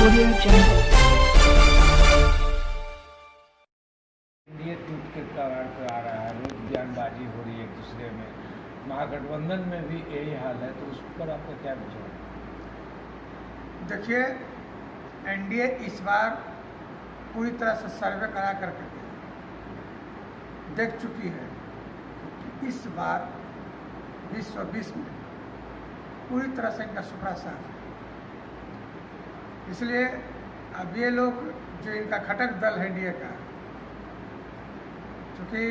Audio Jungle. ये टूट के कगार पे आ रहा है, रोज बयानबाजी हो रही है एक दूसरे में। महागठबंधन में भी यही हाल है, तो उस पर आपका क्या विचार है? देखिए, एनडीए इस बार पूरी तरह से सर्वे करा करके देख चुकी है कि इस बार 2020 में पूरी तरह से इनका सुपड़ा साफ है। इसलिए अब ये लोग जो इनका घटक दल है एनडीए का, चूँकि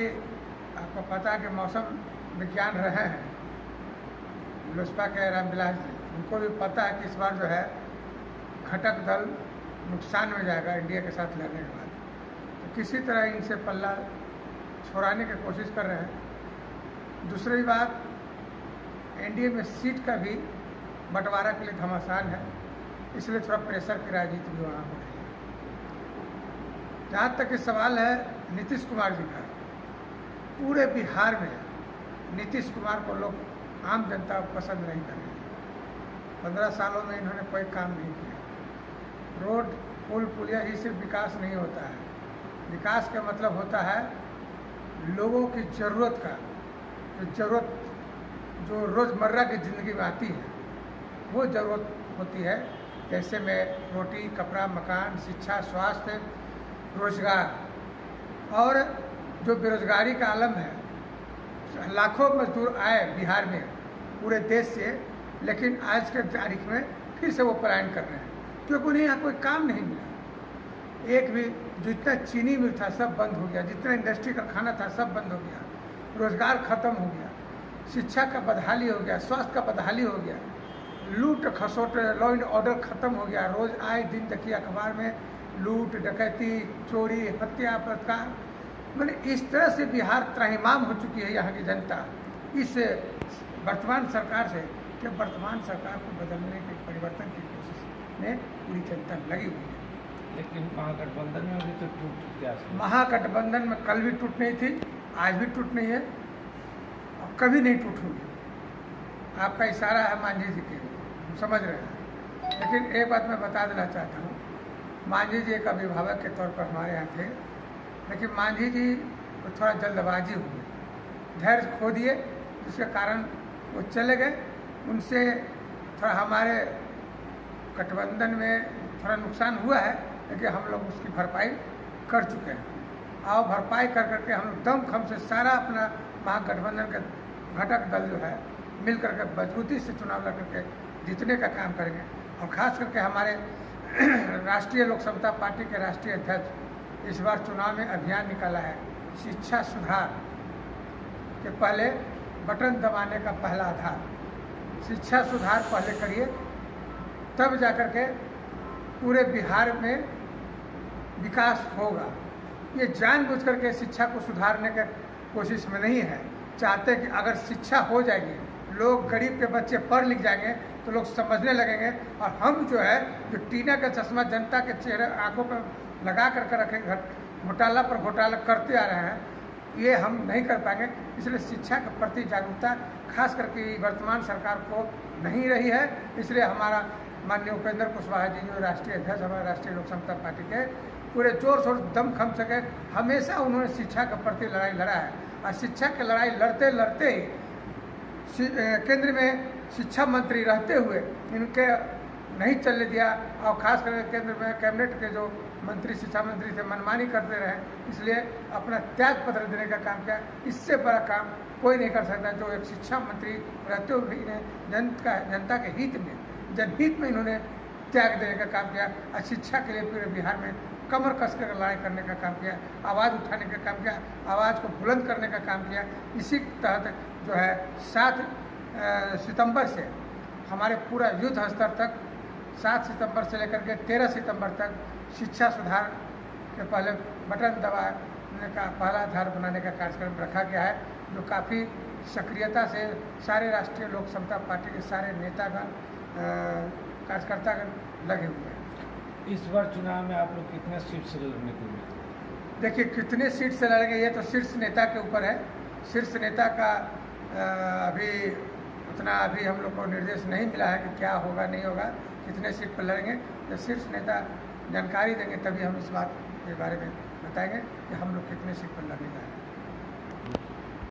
आपको पता है कि मौसम विज्ञान रहे हैं लोजपा के रामविलास जी, उनको भी पता है कि इस बार जो है घटक दल नुकसान में जाएगा एनडीए के साथ लड़ने के बाद। तो किसी तरह इनसे पल्ला छोड़ाने की कोशिश कर रहे हैं। दूसरी बात, एनडीए में सीट का भी बंटवारा के लिए घमासान है, इसलिए थोड़ा प्रेशर की राजनीति भी वहाँ हो रही है। जहाँ तक कि सवाल है नीतीश कुमार जी का, पूरे बिहार में नीतीश कुमार को लोग आम जनता पसंद नहीं कर रही है। 15 सालों में इन्होंने कोई काम नहीं किया। रोड पुल पुलिया ही सिर्फ विकास नहीं होता है। विकास का मतलब होता है लोगों की ज़रूरत का, जो रोज़मर्रा की ज़िंदगी में आती है वो ज़रूरत होती है। जैसे में रोटी, कपड़ा, मकान, शिक्षा, स्वास्थ्य, रोजगार। और जो बेरोजगारी का आलम है, लाखों मजदूर आए बिहार में पूरे देश से, लेकिन आज के तारीख में फिर से वो पलायन कर रहे हैं क्योंकि उन्हें यहाँ कोई काम नहीं मिला। एक भी जितना चीनी मिल था सब बंद हो गया, जितना इंडस्ट्री का खाना था सब बंद हो गया, रोजगार खत्म हो गया, शिक्षा का बदहाली हो गया, स्वास्थ्य का बदहाली हो गया, लूट खसोट, लॉ एंड ऑर्डर खत्म हो गया। रोज आए दिन देखिए अखबार में लूट, डकैती, चोरी, हत्या, बलात्कार, मैंने इस तरह से बिहार त्राहिमाम हो चुकी है यहाँ की जनता इस वर्तमान सरकार से कि वर्तमान सरकार को बदलने के परिवर्तन की कोशिश में पूरी जनता लगी हुई है। लेकिन महागठबंधन में अभी तो टूट गया। महागठबंधन में कल भी टूट नहीं थी, आज भी टूट नहीं है और कभी नहीं टूटूगी। आपका इशारा है मांझी जी के, समझ रहे हैं। लेकिन एक बात मैं बता देना चाहता हूँ, मांझी जी एक अभिभावक के तौर पर हमारे यहाँ थे, लेकिन मांझी जी को थोड़ा जल्दबाजी हो गई, धैर्य खो दिए, जिसके कारण वो चले गए। उनसे थोड़ा हमारे गठबंधन में थोड़ा नुकसान हुआ है, लेकिन हम लोग उसकी भरपाई कर चुके हैं। और भरपाई कर करके हम लोग दमखम से सारा अपना महागठबंधन का घटक दल जो है मिल करके मजबूती से चुनाव लड़ करके जीतने का काम करेंगे। और ख़ास करके हमारे राष्ट्रीय लोक समता पार्टी के राष्ट्रीय अध्यक्ष इस बार चुनाव में अभियान निकाला है, शिक्षा सुधार के पहले बटन दबाने का पहला आधार, शिक्षा सुधार पहले करिए, तब जाकर के पूरे बिहार में विकास होगा। ये जानबूझ करके शिक्षा को सुधारने के कोशिश में नहीं है, चाहते कि अगर शिक्षा हो जाएगी, लोग गरीब के बच्चे पढ़ लिख जाएंगे तो लोग समझने लगेंगे, और हम जो है जो टीना का चश्मा जनता के चेहरे आंखों पर लगा करके रखेंगे, घोटाला पर घोटाला करते आ रहे हैं, ये हम नहीं कर पाएंगे। इसलिए शिक्षा के प्रति जागरूकता खास करके वर्तमान सरकार को नहीं रही है। इसलिए हमारा माननीय उपेंद्र कुशवाहा जी जो राष्ट्रीय अध्यक्ष हमारे राष्ट्रीय लोक समता पार्टी के, पूरे जोर शोर दमखम सके हमेशा उन्होंने शिक्षा के प्रति लड़ाई लड़ा है। और शिक्षा की लड़ाई लड़ते लड़ते ही केंद्र में शिक्षा मंत्री रहते हुए इनके नहीं चलने दिया, और खास करके केंद्र में कैबिनेट के जो मंत्री, शिक्षा मंत्री थे, मनमानी करते रहे, इसलिए अपना त्याग पत्र देने का काम किया। इससे बड़ा काम कोई नहीं कर सकता जो एक शिक्षा मंत्री रहते हुए भी इन्हें जनता के हित में, जनहित में इन्होंने त्याग देने का काम किया और शिक्षा के लिए पूरे बिहार में कमर कस कर लड़ाई करने का काम किया, आवाज़ उठाने का काम किया, आवाज़ को बुलंद करने का काम किया। इसी तहत जो है 7 सितंबर से हमारे पूरा युद्ध स्तर तक, 7 सितंबर से लेकर के 13 सितंबर तक शिक्षा सुधार के पहले बटन दबाने का पहला आधार बनाने का कार्यक्रम रखा गया है, जो काफ़ी सक्रियता से सारे राष्ट्रीय लोक समता पार्टी के सारे नेतागण, कार्यकर्तागण लगे हुए हैं। इस बार चुनाव में आप लोग कितना सीट से लड़ने को मिले? देखिए, कितने सीट से लड़ेंगे ये तो शीर्ष नेता के ऊपर है। शीर्ष नेता का अभी उतना हम लोग को निर्देश नहीं मिला है कि क्या होगा नहीं होगा, कितने सीट पर लड़ेंगे, जब शीर्ष नेता जानकारी देंगे तभी हम इस बात के बारे में बताएंगे कि हम लोग कितने सीट पर लड़ने जा रहे हैं।